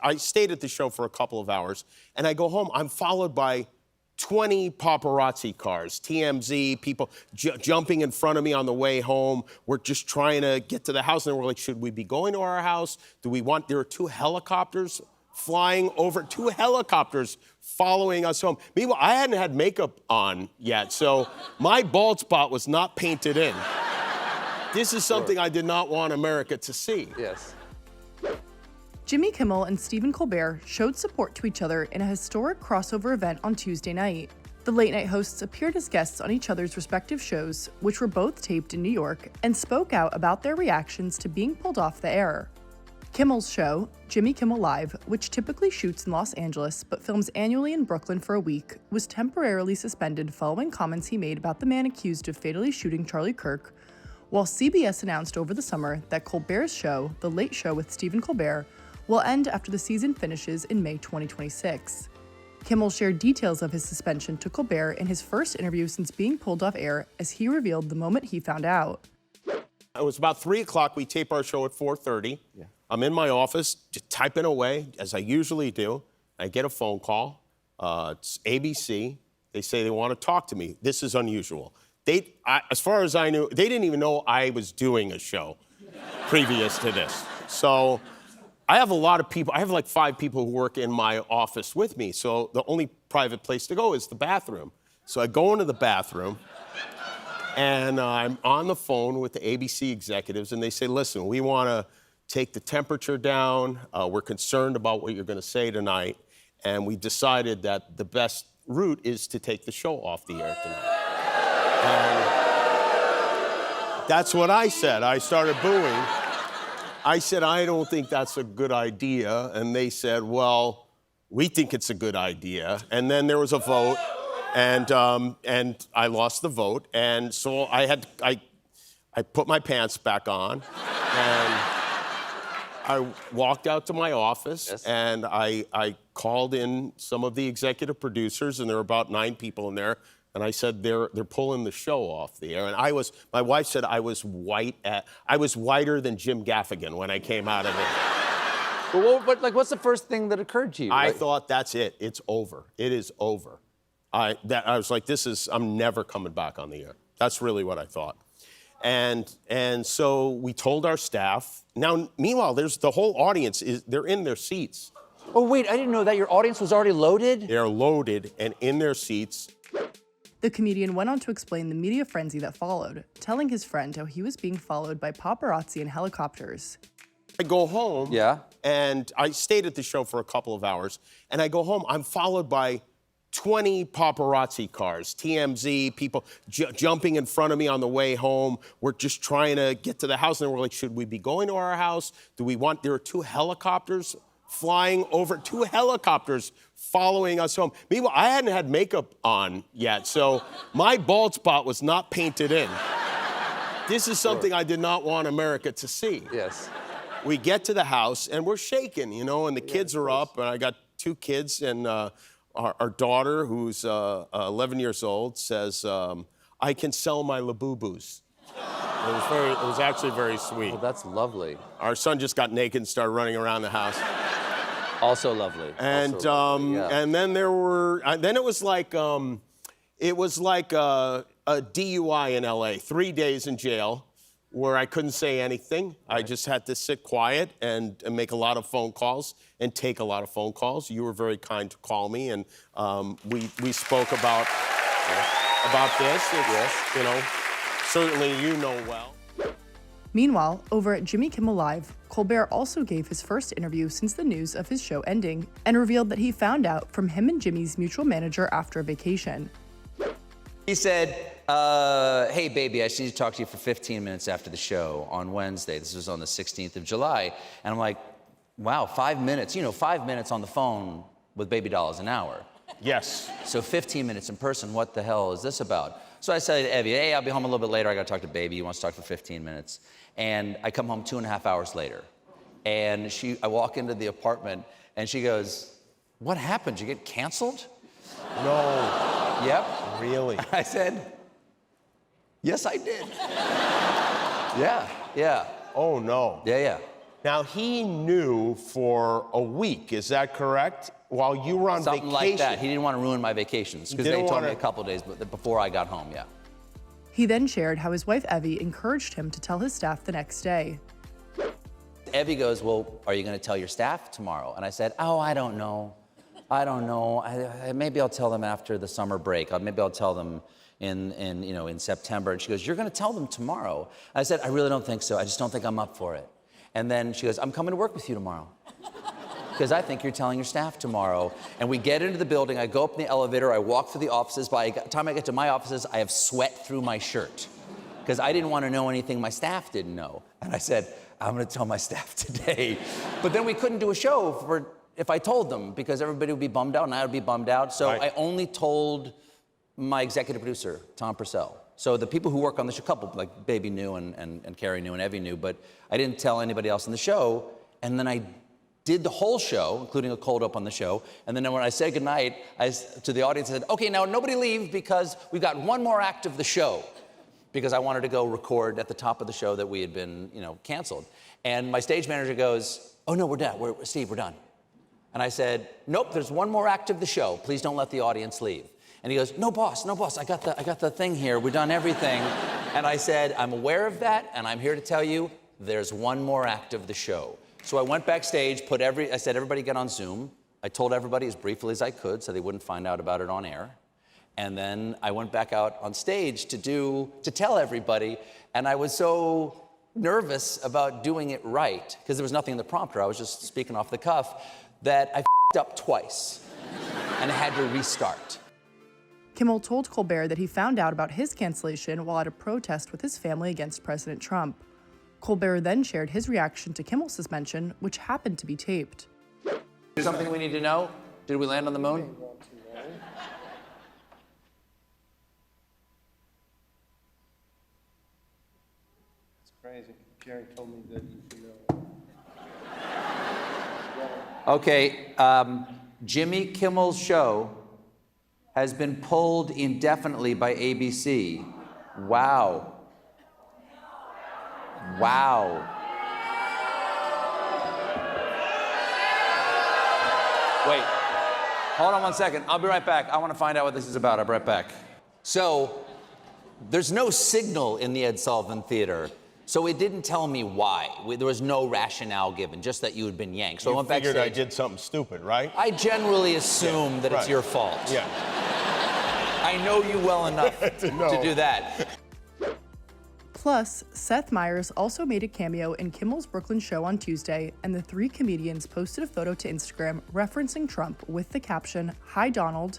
I stayed at the show for a couple of hours, and I go home. I'm followed by 20 paparazzi cars, TMZ, people jumping in front of me on the way home. We're just trying to get to the house, and we're like, should we be going to our house? There are 2 helicopters flying over, 2 helicopters following us home. Meanwhile, I hadn't had makeup on yet, so my bald spot was not painted in. This is something I did not want America to see. Yes. Jimmy Kimmel and Stephen Colbert showed support to each other in a historic crossover event on Tuesday night. The late-night hosts appeared as guests on each other's respective shows, which were both taped in New York, and spoke out about their reactions to being pulled off the air. Kimmel's show, Jimmy Kimmel Live, which typically shoots in Los Angeles but films annually in Brooklyn for a week, was temporarily suspended following comments he made about the man accused of fatally shooting Charlie Kirk, while CBS announced over the summer that Colbert's show, The Late Show with Stephen Colbert, will end after the season finishes in May 2026. Kimmel shared details of his suspension to Colbert in his first interview since being pulled off air, as he revealed the moment he found out. It was about 3 o'clock. We tape our show at 4:30. Yeah. I'm in my office, just typing away, as I usually do. I get a phone call. It's ABC. They say they want to talk to me. This is unusual. As far as I knew, they didn't even know I was doing a show previous to this. So I have a lot of people. I have like 5 people who work in my office with me. So the only private place to go is the bathroom. So I go into the bathroom, and I'm on the phone with the ABC executives, and they say, listen, we want to take the temperature down. We're concerned about what you're going to say tonight. And we decided that the best route is to take the show off the air tonight. And that's what I said. I started booing. I said, I don't think that's a good idea. And they said, well, we think it's a good idea. And then there was a vote, and I lost the vote. And so I put my pants back on, and I walked out to my office, yes, and I called in some of the executive producers, and there were about 9 people in there. And I said, they're pulling the show off the air. And my wife said I was whiter than Jim Gaffigan when I came out of it. But what's the first thing that occurred to you? I thought, that's it. It's over. It is over. I was like, I'm never coming back on the air. That's really what I thought. And so we told our staff. Now, meanwhile, there's the whole audience, they're in their seats. Oh, wait, I didn't know that. Your audience was already loaded? They're loaded and in their seats. The comedian went on to explain the media frenzy that followed, telling his friend how he was being followed by paparazzi and helicopters. I go home, yeah, and I stayed at the show for a couple of hours, and I go home, I'm followed by 20 paparazzi cars, TMZ, people jumping in front of me on the way home. We're just trying to get to the house, and we're like, should we be going to our house? There are 2 helicopters flying over, 2 helicopters following us home. Meanwhile, I hadn't had makeup on yet, so my bald spot was not painted in. This is something I did not want America to see. Yes. We get to the house, and we're shaking, and the kids are up, and I got 2 kids, and our daughter, who's 11 years old, says, I can sell my Labubus. It was actually very sweet. Oh, that's lovely. Our son just got naked and started running around the house. Also lovely. And also lovely, yeah. And then then it was like a DUI in LA, 3 days in jail, where I couldn't say anything. Right. I just had to sit quiet and make a lot of phone calls and take a lot of phone calls. You were very kind to call me, and we spoke about this. Yes. Certainly you know well. Meanwhile, over at Jimmy Kimmel Live, Colbert also gave his first interview since the news of his show ending, and revealed that he found out from him and Jimmy's mutual manager after a vacation. He said, hey, baby, I just need to talk to you for 15 minutes after the show on Wednesday. This was on the 16th of July. And I'm like, wow, 5 minutes. 5 minutes on the phone with baby doll is an hour. Yes. So 15 minutes in person, what the hell is this about? So I said to Evie, hey, I'll be home a little bit later. I got to talk to baby. He wants to talk for 15 minutes. And I come home 2.5 hours later. And I walk into the apartment, and she goes, what happened? Did you get canceled? No. Yep. Really? I said, yes, I did. Yeah. Oh, no. Yeah. Now, he knew for a week, is that correct? While you were on Something vacation. like that. He didn't want to ruin my vacations because they told me a couple days before I got home, yeah. He then shared how his wife Evie encouraged him to tell his staff the next day. Evie goes, well, are you going to tell your staff tomorrow? And I said, oh, I don't know. Maybe I'll tell them after the summer break. Maybe I'll tell them in September. And she goes, you're going to tell them tomorrow? I said, I really don't think so. I just don't think I'm up for it. And then she goes, I'm coming to work with you tomorrow. Because I think you're telling your staff tomorrow. And we get into the building, I go up in the elevator, I walk through the offices. By the time I get to my offices, I have sweat through my shirt. Because I didn't want to know anything my staff didn't know. And I said, I'm going to tell my staff today. But then we couldn't do a show if I told them, because everybody would be bummed out and I would be bummed out. So I only told my executive producer, Tom Purcell. So the people who work on the show, a couple, like Baby knew and Carrie knew and Evie knew, but I didn't tell anybody else in the show. And then I did the whole show, including a cold up on the show. And then when I said goodnight to the audience, I said, okay, now nobody leave because we've got one more act of the show. Because I wanted to go record at the top of the show that we had been, canceled. And my stage manager goes, oh no, we're done, Steve, we're done. And I said, nope, there's one more act of the show. Please don't let the audience leave. And he goes, no boss, I got the thing here. We've done everything. And I said, I'm aware of that, and I'm here to tell you there's one more act of the show. So I went backstage, I said, everybody get on Zoom. I told everybody as briefly as I could so they wouldn't find out about it on air. And then I went back out on stage to tell everybody. And I was so nervous about doing it right, because there was nothing in the prompter, I was just speaking off the cuff, that I f***ed up twice and had to restart. Kimmel told Colbert that he found out about his cancellation while at a protest with his family against President Trump. Colbert then shared his reaction to Kimmel's suspension, which happened to be taped. Something we need to know? Did we land on the moon? It's crazy. Jerry told me that you should know. Okay, Jimmy Kimmel's show has been pulled indefinitely by ABC. Wow. Wow. Wait, hold on one second. I'll be right back. I want to find out what this is about. I'll be right back. So, there's no signal in the Ed Sullivan Theater. So it didn't tell me why. There was no rationale given, just that you had been yanked. So I went backstage. You figured I did something stupid, right? I generally assume that it's your fault. Yeah. I know you well enough to do that. Plus, Seth Meyers also made a cameo in Kimmel's Brooklyn show on Tuesday, and the three comedians posted a photo to Instagram referencing Trump with the caption, "Hi Donald,